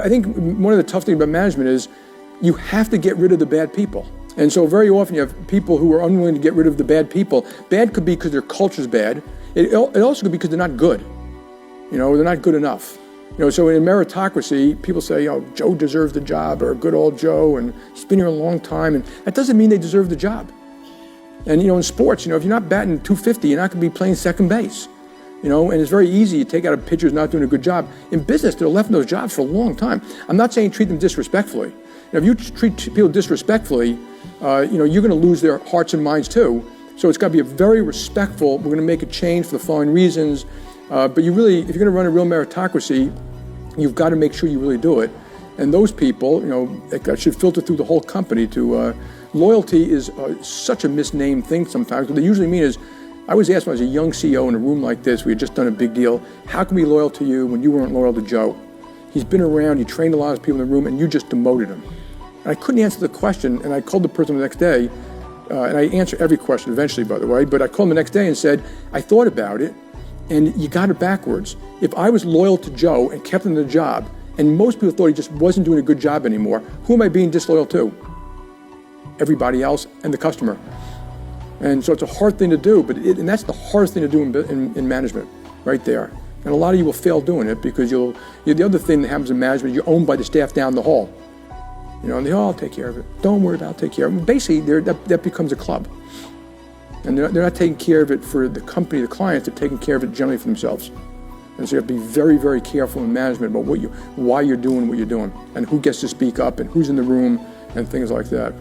I think one of the tough things about management is you have to get rid of the bad people. And so very often you have people who are unwilling to get rid of the bad people. Bad could be because their culture's bad. It also could be because they're not good. They're not good enough. So in meritocracy, people say, Joe deserves the job, or good old Joe, and he's been here a long time, and that doesn't mean they deserve the job. And in sports, if you're not batting .250, you're not going to be playing second base. And it's very easy to take out a pitcher who's not doing a good job. In business, they're left in those jobs for a long time. I'm not saying treat them disrespectfully. If you treat people disrespectfully, you're going to lose their hearts and minds too. So it's got to be a very respectful, we're going to make a change for the following reasons. But if you're going to run a real meritocracy, you've got to make sure you really do it. And those people, that should filter through the whole company to, loyalty is such a misnamed thing sometimes. What they usually mean is, I was asked when I was a young CEO in a room like this, we had just done a big deal, how can we be loyal to you when you weren't loyal to Joe? He's been around, he trained a lot of people in the room, and you just demoted him. And I couldn't answer the question, and I called the person the next day, and I answer every question eventually, by the way, but I called him the next day and said, I thought about it, and you got it backwards. If I was loyal to Joe and kept him in the job, and most people thought he just wasn't doing a good job anymore, who am I being disloyal to? Everybody else and the customer. And so it's a hard thing to do, and that's the hardest thing to do in management, right there. And a lot of you will fail doing it because the other thing that happens in management, you're owned by the staff down the hall. And they I'll take care of it. Don't worry about it, I'll take care of it. Basically, that becomes a club. And they're not taking care of it for the company, the clients, they're taking care of it generally for themselves. And so you have to be very, very careful in management about why you're doing what you're doing, and who gets to speak up, and who's in the room, and things like that.